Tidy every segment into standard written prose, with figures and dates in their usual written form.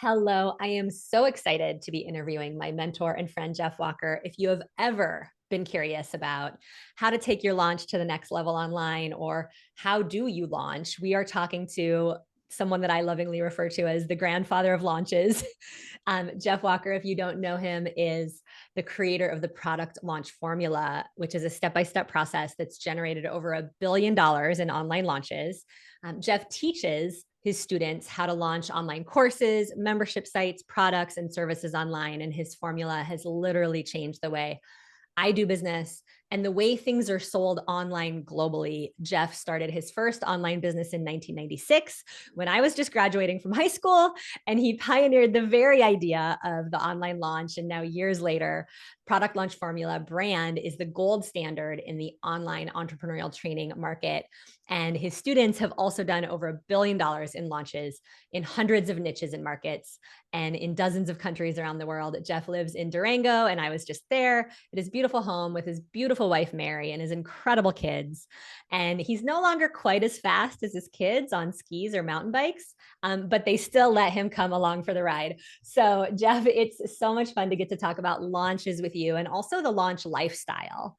Hello, I am so excited to be interviewing my mentor and friend, Jeff Walker. If you have ever been curious about how to take your launch to the next level online or how do you launch, we are talking to someone that I lovingly refer to as the grandfather of launches. Jeff Walker, if you don't know him, is the creator of the product launch formula, which is a step-by-step process that's generated over $1 billion in online launches. Jeff teaches his students how to launch online courses, membership sites, products, and services online. And his formula has literally changed the way I do business and the way things are sold online globally. Jeff started his first online business in 1996 when I was just graduating from high school, and he pioneered the very idea of the online launch. And now, years later, product launch formula brand is the gold standard in the online entrepreneurial training market. And his students have also done over $1 billion in launches in hundreds of niches and markets and in dozens of countries around the world. Jeff lives in Durango, and I was just there at his beautiful home with his beautiful wife, Mary, and his incredible kids. And he's no longer quite as fast as his kids on skis or mountain bikes, but they still let him come along for the ride. So, Jeff, it's so much fun to get to talk about launches with you and also the launch lifestyle.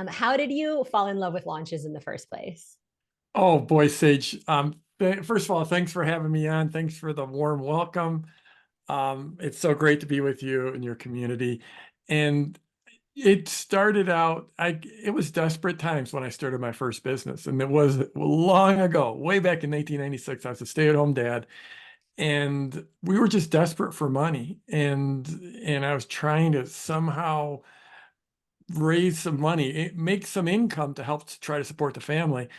How did you fall in love with launches in the first place? Oh boy, Sage. First of all, thanks for having me on. Thanks for the warm welcome. It's so great to be with you and your community. And it started out, it was desperate times when I started my first business. And it was long ago, way back in 1996. I was a stay-at-home dad, and we were just desperate for money. And I was trying to somehow raise some money, make some income to help to try to support the family.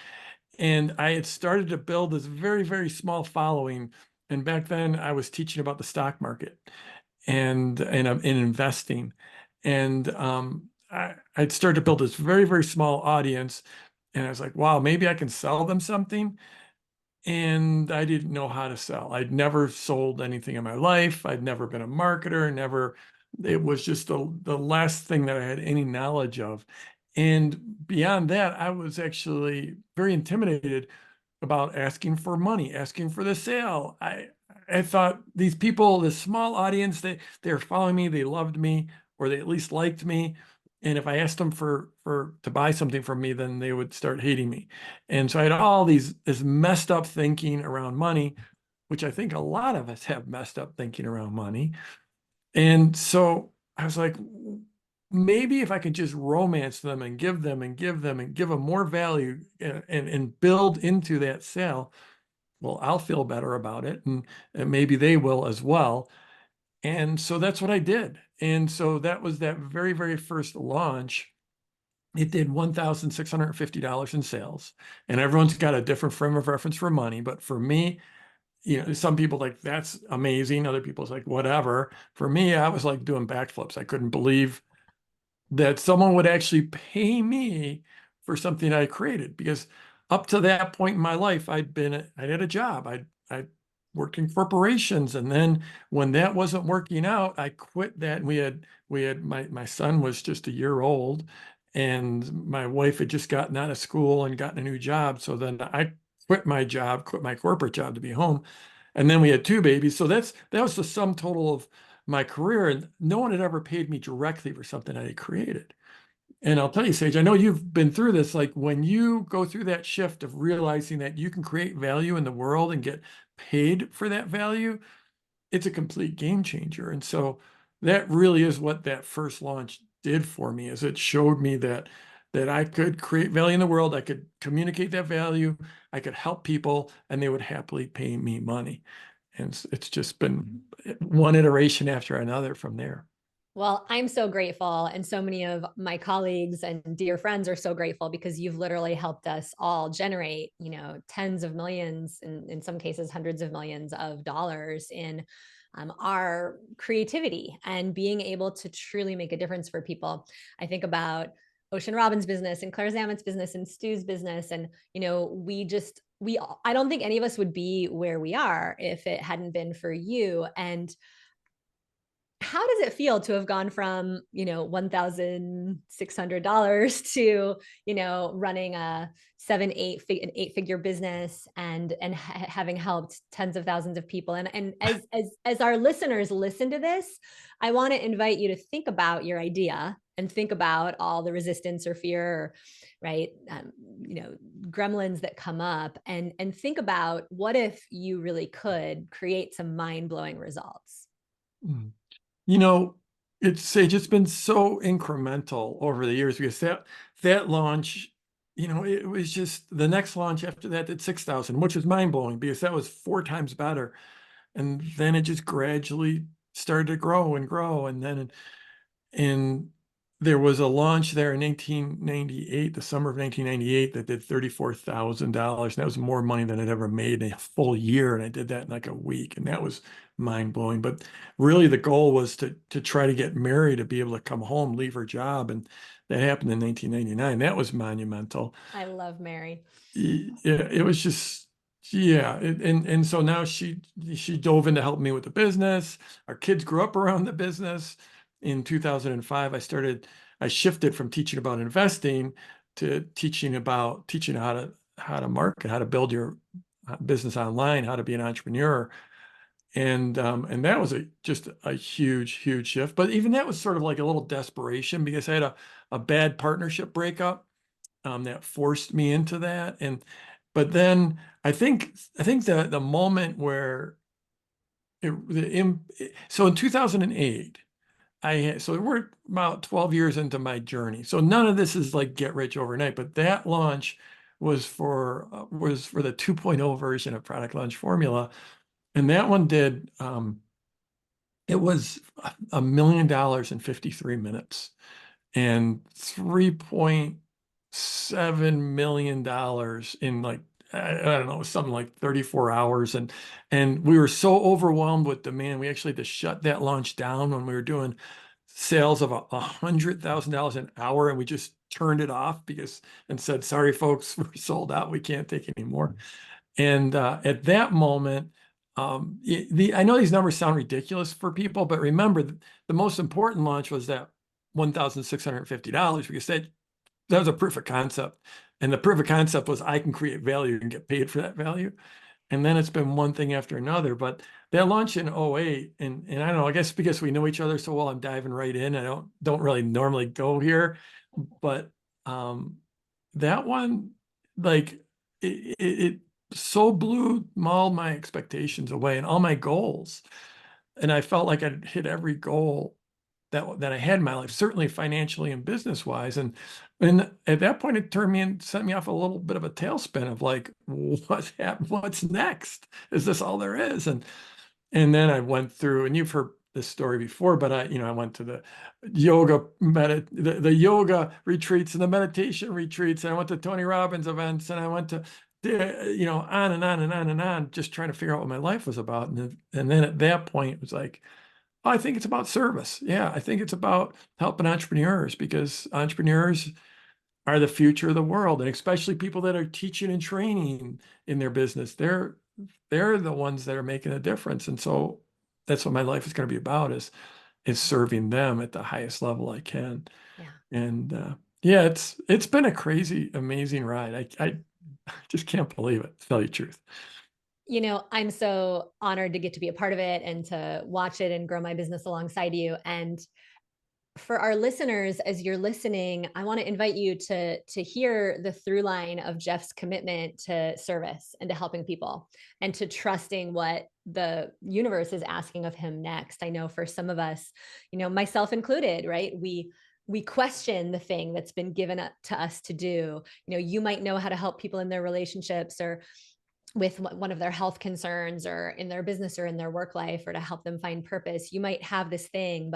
And I had started to build this very, very small following. And back then I was teaching about the stock market and investing. And I'd started to build this very, very small audience. And I was like, wow, maybe I can sell them something. And I didn't know how to sell. I'd never sold anything in my life. I'd never been a marketer, never. It was just the last thing that I had any knowledge of. And beyond that, I was actually very intimidated about asking for money, asking for the sale. I thought these people, this small audience, they're following me, they loved me, or they at least liked me. And if I asked them for to buy something from me, then they would start hating me. And so I had all this messed up thinking around money, which I think a lot of us have messed up thinking around money. And so I was like, maybe if I could just romance them and give them and give them and give them more value and build into that sale, well, I'll feel better about it, and maybe they will as well. And so that's what I did. And so that was that very, very first launch. It did $1,650 in sales. And everyone's got a different frame of reference for money. But for me, some people like, that's amazing. Other people's like, whatever. For me, I was like doing backflips. I couldn't believe that someone would actually pay me for something I created, because up to that point in my life, I had a job. I worked in corporations. And then when that wasn't working out, I quit that. And we had my son was just a year old, and my wife had just gotten out of school and gotten a new job. So then I quit my job, quit my corporate job to be home. And then we had two babies. So that was the sum total of my career. And no one had ever paid me directly for something I had created. And I'll tell you, Sage, I know you've been through this. Like when you go through that shift of realizing that you can create value in the world and get paid for that value, it's a complete game changer. And so that really is what that first launch did for me, is it showed me that I could create value in the world, I could communicate that value, I could help people, and they would happily pay me money. And it's just been one iteration after another from there. Well, I'm so grateful. And so many of my colleagues and dear friends are so grateful because you've literally helped us all generate, tens of millions, and in some cases, hundreds of millions of dollars in our creativity and being able to truly make a difference for people. I think about Ocean Robin's business and Claire Zamet's business and Stu's business. And, I don't think any of us would be where we are if it hadn't been for you. And how does it feel to have gone from, $1,600 to, running a an 8 figure business and having helped tens of thousands of people? And as our listeners listen to this, I want to invite you to think about your idea and think about all the resistance or fear, or, right? Gremlins that come up, and think about, what if you really could create some mind-blowing results? Mm. You know, it's Sage, it's been so incremental over the years because that launch, it was just the next launch after that did 6,000, which was mind blowing because that was 4 times better. And then it just gradually started to grow and grow. And there was a launch there in 1998, the summer of 1998, that did $34,000. That was more money than I'd ever made in a full year. And I did that in like a week. And that was mind blowing. But really the goal was to try to get Mary to be able to come home, leave her job. And that happened in 1999. That was monumental. I love Mary. Yeah, it was just, yeah. And so now she dove in to help me with the business. Our kids grew up around the business. In 2005, I shifted from teaching about investing to teaching how to market, how to build your business online, how to be an entrepreneur. And that was just a huge shift. But even that was sort of like a little desperation because I had a bad partnership breakup that forced me into that. But then I think the moment where so in 2008, so we're about 12 years into my journey. So none of this is like get rich overnight, but that launch was for the 2.0 version of Product Launch Formula. And that one it was $1 million in 53 minutes and $3.7 million in like, I don't know, something like 34 hours. And we were so overwhelmed with demand, we actually had to shut that launch down when we were doing sales of $100,000 an hour, and we just turned it off and said, sorry, folks, we're sold out. We can't take any more. And at that moment, I know these numbers sound ridiculous for people, but remember, the most important launch was that $1,650, because that was a proof of concept. And the proof of concept was I can create value and get paid for that value. And then it's been one thing after another. But that launched in '08, and I don't know, I guess because we know each other so well, I'm diving right in. I don't really normally go here, but that one, like it so blew all my expectations away and all my goals. And I felt like I'd hit every goal that I had in my life, certainly financially and business wise. And at that point, it sent me off a little bit of a tailspin of like, what's next? Is this all there is? And then I went through, and you've heard this story before, but I went to the the yoga retreats and the meditation retreats, and I went to Tony Robbins events, and I went to, on and on and on and on, just trying to figure out what my life was about. And then at that point, it was like, oh, I think it's about service. Yeah, I think it's about helping entrepreneurs, because entrepreneurs are the future of the world, and especially people that are teaching and training in their business. They're the ones that are making a difference. And so that's what my life is going to be about, is serving them at the highest level I can. Yeah. And yeah, it's been a crazy, amazing ride. I just can't believe it, to tell you the truth. I'm so honored to get to be a part of it and to watch it and grow my business alongside you. And for our listeners, as you're listening, I want to invite you to hear the through line of Jeff's commitment to service and to helping people and to trusting what the universe is asking of him next. I know for some of us, myself included, right? We question the thing that's been given to us to do. You might know how to help people in their relationships, or with one of their health concerns, or in their business or in their work life, or to help them find purpose. You might have this thing,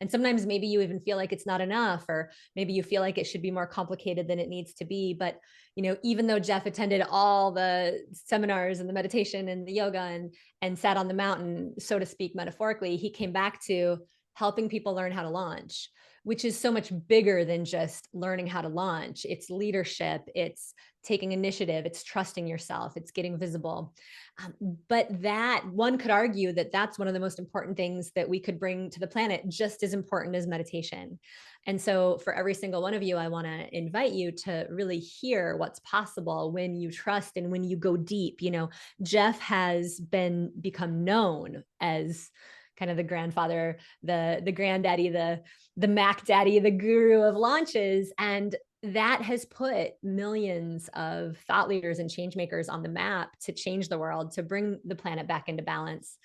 and sometimes maybe you even feel like it's not enough, or maybe you feel like it should be more complicated than it needs to be. But, even though Jeff attended all the seminars and the meditation and the yoga and sat on the mountain, so to speak, metaphorically, he came back to, helping people learn how to launch, which is so much bigger than just learning how to launch. It's leadership, it's taking initiative, it's trusting yourself, it's getting visible. But that one could argue that that's one of the most important things that we could bring to the planet, just as important as meditation. And so, for every single one of you, I want to invite you to really hear what's possible when you trust and when you go deep. Jeff has become known as kind of the grandfather, the granddaddy, the Mac daddy, the guru of launches. And that has put millions of thought leaders and change makers on the map to change the world, to bring the planet back into balance.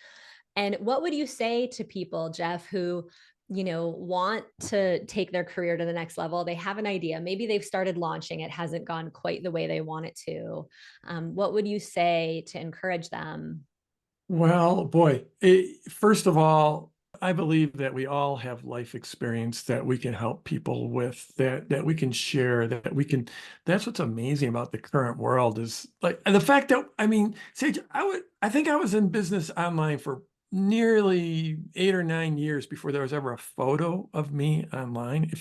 And what would you say to people, Jeff, who want to take their career to the next level? They have an idea. Maybe they've started launching. It hasn't gone quite the way they want it to. What would you say to encourage them? Well, boy, first of all, I believe that we all have life experience that we can help people with, that we can share, that we can. That's what's amazing about the current world is like, and the fact that, I mean, Sage, I think I was in business online for nearly 8 or 9 years before there was ever a photo of me online.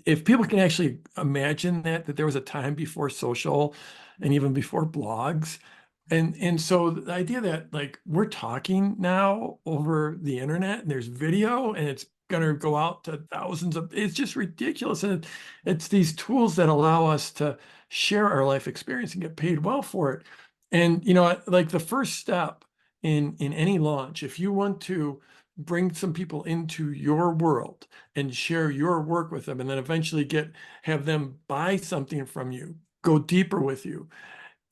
If people can actually imagine that there was a time before social and even before blogs. And so the idea that like we're talking now over the internet and there's video and it's going to go out to thousands of, it's just ridiculous. And it's these tools that allow us to share our life experience and get paid well for it. And, like the first step in any launch, if you want to bring some people into your world and share your work with them, and then eventually have them buy something from you, go deeper with you,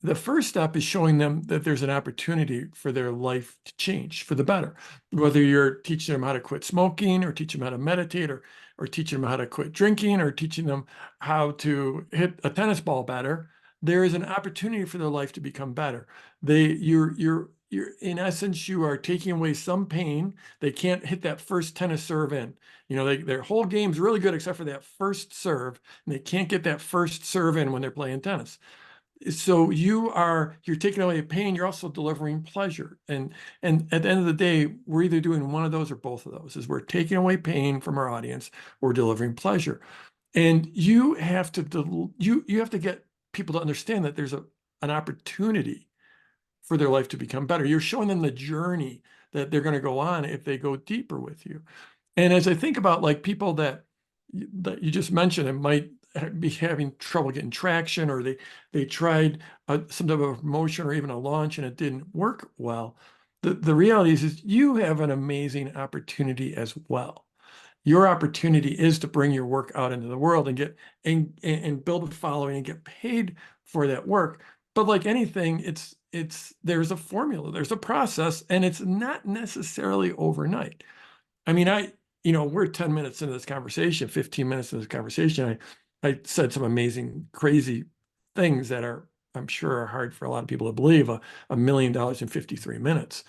the first step is showing them that there's an opportunity for their life to change for the better. Whether you're teaching them how to quit smoking or teach them how to meditate or teaching them how to quit drinking or teaching them how to hit a tennis ball better, there is an opportunity for their life to become better. You're in essence, you are taking away some pain. They can't hit that first tennis serve in. Their whole game's really good except for that first serve, and they can't get that first serve in when they're playing tennis. So you're taking away pain, you're also delivering pleasure. And at the end of the day, we're either doing one of those or both of those. Is we're taking away pain from our audience, or delivering pleasure. And you have to you have to get people to understand that there's an opportunity for their life to become better. You're showing them the journey that they're going to go on if they go deeper with you. And as I think about like people that you just mentioned, it might be having trouble getting traction, or they tried some type of promotion or even a launch and it didn't work well. The reality is you have an amazing opportunity as well. Your opportunity is to bring your work out into the world and get and build a following and get paid for that work. But like anything, there's a formula, there's a process, and it's not necessarily overnight. I mean, we're 10 minutes into this conversation, 15 minutes into this conversation. I said some amazing, crazy things that I'm sure are hard for a lot of people to believe. $1 million in 53 minutes.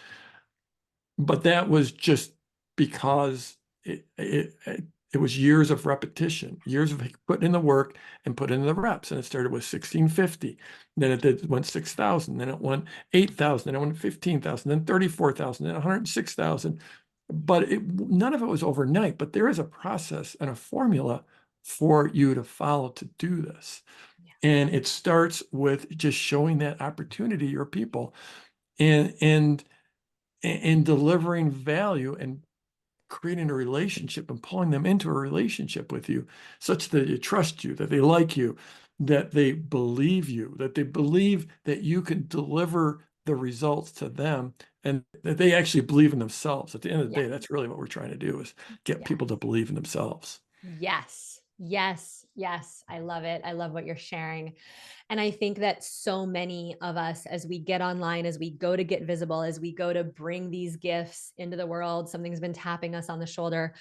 But that was just because it was years of repetition, years of putting in the work and putting in the reps. And it started with 1650. Then it went 6,000. Then it went 8,000. Then it went 15,000. Then 34,000. Then 106,000. But none of it was overnight. But there is a process and a formula for you to follow to do this. Yeah. And it starts with just showing that opportunity to your people and delivering value and creating a relationship and pulling them into a relationship with you such that they trust you, that they like you, that they believe you, that they believe that you can deliver the results to them, and that they actually believe in themselves. At the end of the Yeah. day, that's really what we're trying to do, is get Yeah. people to believe in themselves. Yes. Yes. Yes. I love it. I love what you're sharing. And I think that so many of us, as we get online, as we go to get visible, as we go to bring these gifts into the world, something's been tapping us on the shoulder.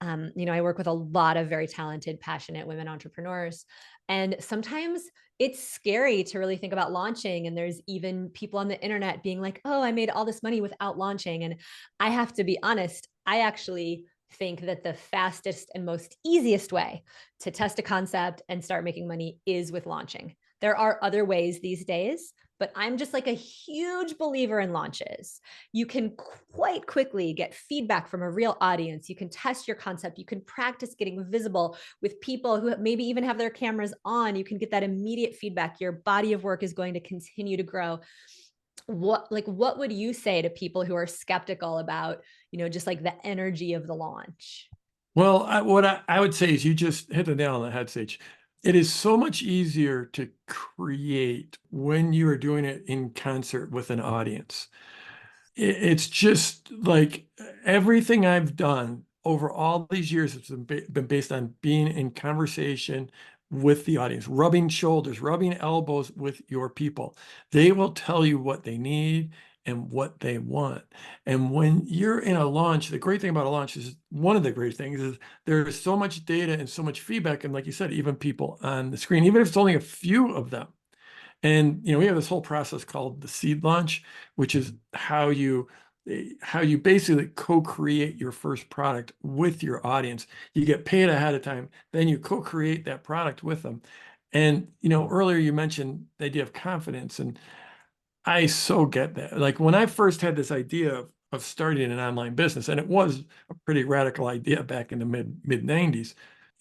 I work with a lot of very talented, passionate women entrepreneurs. And sometimes it's scary to really think about launching. And there's even people on the internet being like, oh, I made all this money without launching. And I have to be honest, I actually think that the fastest and most easiest way to test a concept and start making money is with launching. There are other ways these days, but I'm just like a huge believer in launches. You can quite quickly get feedback from a real audience. You can test your concept. You can practice getting visible with people who maybe even have their cameras on. You can get that immediate feedback. Your body of work is going to continue to grow. What would you say to people who are skeptical about, just like the energy of the launch? Well, what I would say is you just hit the nail on the head, Sage. It is so much easier to create when you are doing it in concert with an audience. It's just like everything I've done over all these years has been based on being in conversation with the audience, rubbing shoulders, rubbing elbows with your people. They will tell you what they need and what they want. And when you're in a launch, the great thing about a launch is one of the great things is there is so much data and so much feedback. And like you said, even people on the screen, even if it's only a few of them. And we have this whole process called the seed launch, which is how you basically co-create your first product with your audience. You get paid ahead of time, then you co-create that product with them. And earlier you mentioned the idea of confidence, and I so get that. Like when I first had this idea of starting an online business, and it was a pretty radical idea back in the mid 90s.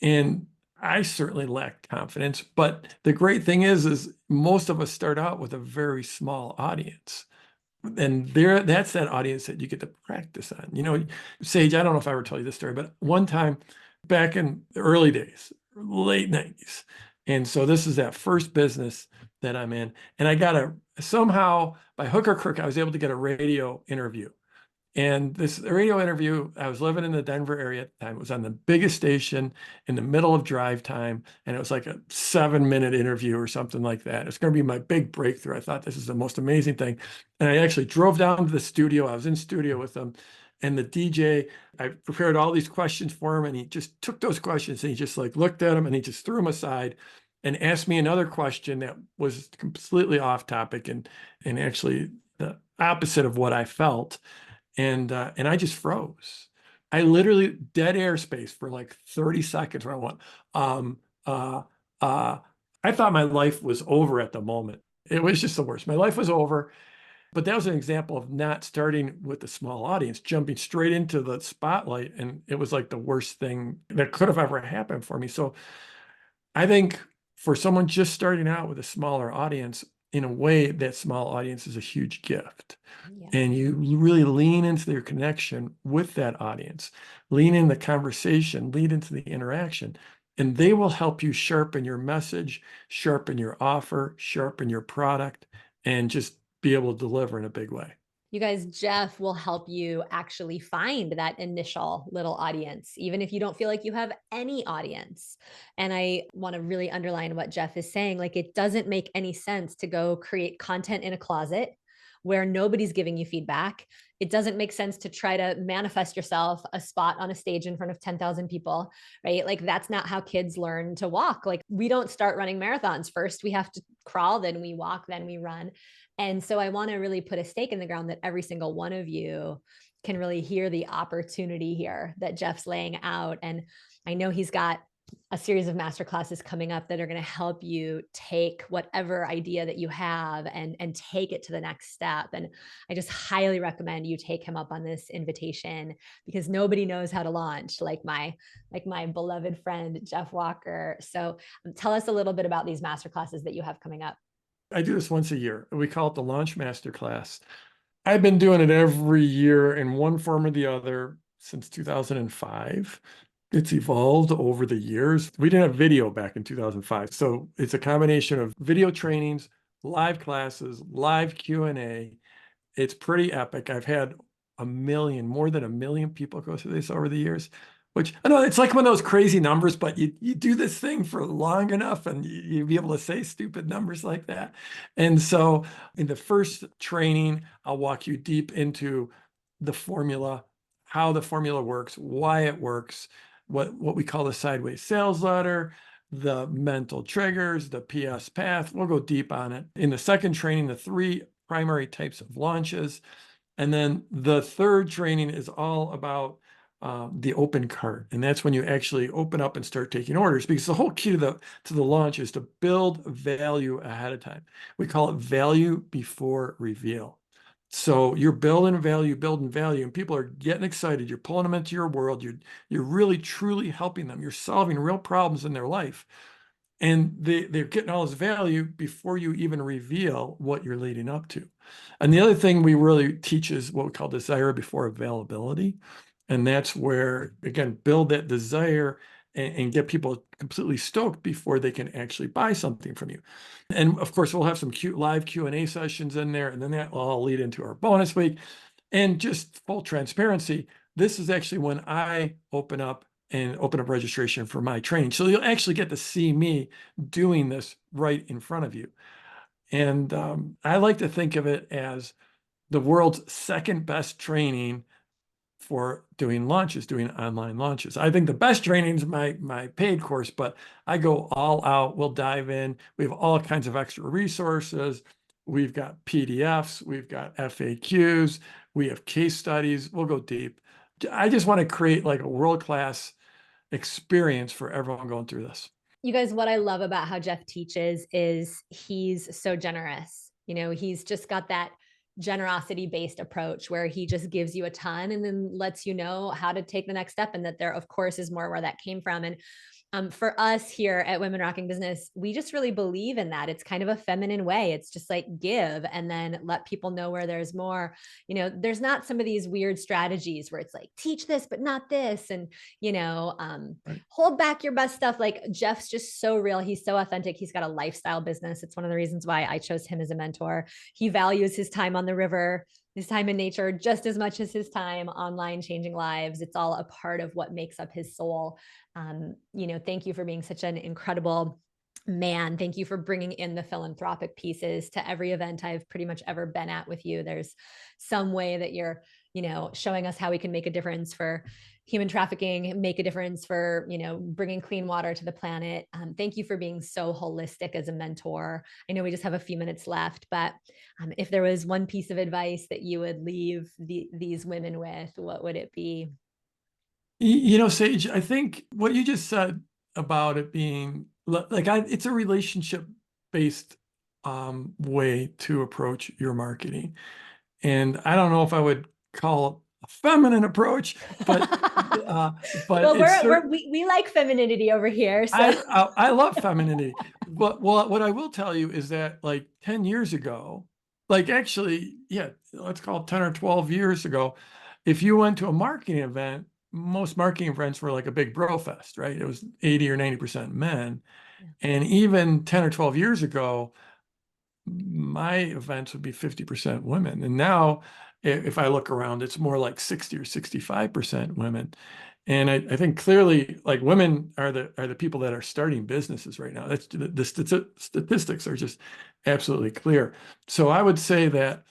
And I certainly lacked confidence, but the great thing is most of us start out with a very small audience. And that's that audience that you get to practice on. Sage, I don't know if I ever tell you this story, but one time back in the early days, late 90s. And so this is that first business that I'm in. And I got somehow by hook or crook, I was able to get a radio interview. And this radio interview, I was living in the Denver area at the time. It was on the biggest station in the middle of drive time. And it was like a 7-minute interview or something like that. It's going to be my big breakthrough. I thought this is the most amazing thing. And I actually drove down to the studio. I was in studio with them. And the DJ, I prepared all these questions for him. And he just took those questions and he just like looked at them and he just threw them aside and asked me another question that was completely off topic and actually the opposite of what I felt. And I just froze. I literally dead airspace for like 30 seconds where I went, um, uh, uh, I thought my life was over at the moment. It was just the worst. My life was over. But that was an example of not starting with a small audience, jumping straight into the spotlight. And it was like the worst thing that could have ever happened for me. So I think for someone just starting out with a smaller audience, in a way, that small audience is a huge gift. Yeah. And you really lean into their connection with that audience, lean in the conversation, lead into the interaction, and they will help you sharpen your message, sharpen your offer, sharpen your product, and just be able to deliver in a big way. You guys, Jeff will help you actually find that initial little audience, even if you don't feel like you have any audience. And I want to really underline what Jeff is saying. Like, it doesn't make any sense to go create content in a closet where nobody's giving you feedback. It doesn't make sense to try to manifest yourself a spot on a stage in front of 10,000 people, right? Like, that's not how kids learn to walk. Like, we don't start running marathons first. We have to crawl, then we walk, then we run. And so I want to really put a stake in the ground that every single one of you can really hear the opportunity here that Jeff's laying out. And I know he's got a series of masterclasses coming up that are going to help you take whatever idea that you have and take it to the next step. And I just highly recommend you take him up on this invitation, because nobody knows how to launch like my beloved friend Jeff Walker. So tell us a little bit about these masterclasses that you have coming up. I do this once a year. We call it the Launch Masterclass. I've been doing it every year in one form or the other since 2005. It's evolved over the years. We didn't have video back in 2005. So it's a combination of video trainings, live classes, live Q&A. It's pretty epic. I've had more than 1 million people go through this over the years, which I know it's like one of those crazy numbers, but you do this thing for long enough and you be able to say stupid numbers like that. And so in the first training, I'll walk you deep into the formula, how the formula works, why it works, what we call the sideways sales ladder, the mental triggers, the PS path. We'll go deep on it. In the second training, the 3 primary types of launches. And then the third training is all about the open cart. And that's when you actually open up and start taking orders, because the whole key to the launch is to build value ahead of time. We call it value before reveal. So you're building value, and people are getting excited. You're pulling them into your world. You're really truly helping them. You're solving real problems in their life. And they're getting all this value before you even reveal what you're leading up to. And the other thing we really teach is what we call desire before availability. And that's where, again, build that desire and get people completely stoked before they can actually buy something from you. And of course, we'll have some cute live Q&A sessions in there, and then that will all lead into our bonus week. And just full transparency, this is actually when I open up registration for my training. So you'll actually get to see me doing this right in front of you. And I like to think of it as the world's second best training for doing launches, doing online launches. I think the best training is my paid course, but I go all out. We'll dive in. We have all kinds of extra resources. We've got PDFs, we've got FAQs, we have case studies. We'll go deep. I just want to create like a world-class experience for everyone going through this. You guys, what I love about how Jeff teaches is he's so generous. You know, he's just got that generosity based approach where he just gives you a ton and then lets you know how to take the next step, and that there of course is more where that came from. And for us here at Women Rocking Business, we just really believe in that. It's kind of a feminine way. It's just like give and then let people know where there's more. You know, there's not some of these weird strategies where it's like teach this, but not this. And, Right. hold back your best stuff. Like Jeff's just so real. He's so authentic. He's got a lifestyle business. It's one of the reasons why I chose him as a mentor. He values his time on the river, his time in nature, just as much as his time online changing lives. It's all a part of what makes up his soul. Thank you for being such an incredible man. Thank you for bringing in the philanthropic pieces to every event I've pretty much ever been at with you. There's some way that you're, showing us how we can make a difference for human trafficking, make a difference for, bringing clean water to the planet. Thank you for being so holistic as a mentor. I know we just have a few minutes left, but if there was one piece of advice that you would leave these women with, what would it be? Sage, I think what you just said about it being it's a relationship based way to approach your marketing. And I don't know if I would call it a feminine approach, but Well, it's we like femininity over here. So I love femininity. But what I will tell you is that like 10 years ago, like actually, yeah, let's call it 10 or 12 years ago, if you went to a marketing event, most marketing events were like a big bro fest, right? It was 80 or 90% men. yeah. And even 10 or 12 years ago, my events would be 50% women. And now, if I look around, it's more like 60 or 65% women. And I think clearly, like women are the people that are starting businesses right now. That's the statistics are just absolutely clear. So I would say that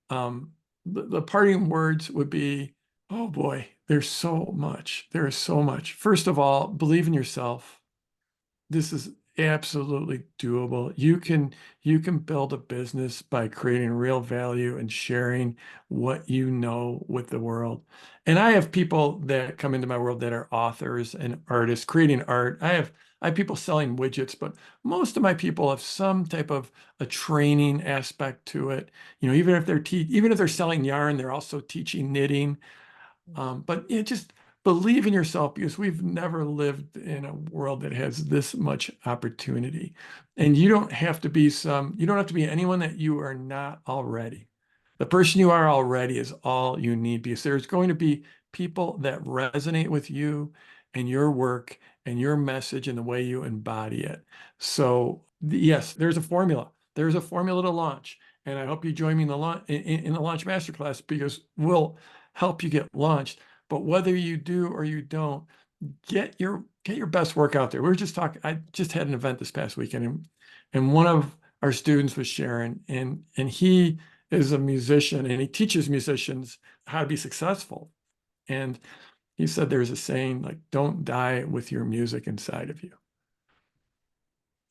the parting words would be, oh boy, there's so much. There is so much. First of all, believe in yourself. This is absolutely doable. You can build a business by creating real value and sharing what you know with the world. And I have people that come into my world that are authors and artists creating art. I have people selling widgets, but most of my people have some type of a training aspect to it. Even if they're selling yarn, they're also teaching knitting. But just believe in yourself, because we've never lived in a world that has this much opportunity. And you don't have to be anyone that you are not already. The person you are already is all you need, because there's going to be people that resonate with you and your work and your message and the way you embody it. So yes, there's a formula. There's a formula to launch. And I hope you join me in the launch masterclass, because we'll help you get launched. But whether you do or you don't, get your best work out there. We were just talking. I just had an event this past weekend, and one of our students was sharing, and he is a musician, and he teaches musicians how to be successful. And he said there's a saying like, "Don't die with your music inside of you."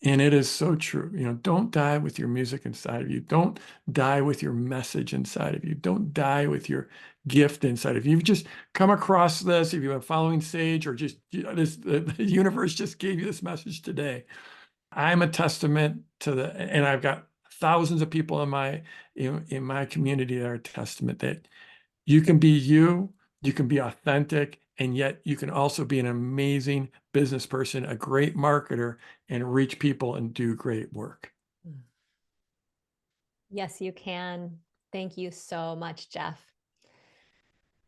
And it is so true. Don't die with your music inside of you. Don't die with your message inside of you. Don't die with your gift inside of you. You've just come across this, if you've been following Sage, or just the universe just gave you this message today. I'm a testament to and I've got thousands of people in my community that are a testament that you can be you, you can be authentic, and yet you can also be an amazing business person, a great marketer, and reach people and do great work. Yes, you can. Thank you so much, Jeff.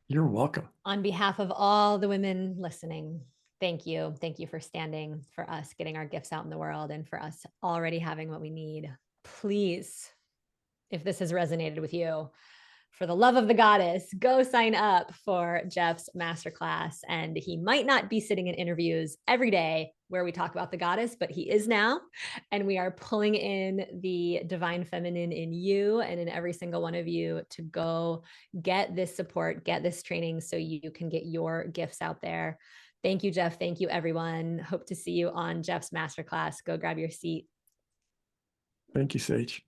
You're welcome. On behalf of all the women listening, thank you. Thank you for standing for us, getting our gifts out in the world, and for us already having what we need. Please, if this has resonated with you, for the love of the goddess, go sign up for Jeff's masterclass. And he might not be sitting in interviews every day where we talk about the goddess, but he is now. And we are pulling in the divine feminine in you and in every single one of you to go get this support, get this training so you can get your gifts out there. Thank you, Jeff. Thank you, everyone. Hope to see you on Jeff's masterclass. Go grab your seat. Thank you, Sage.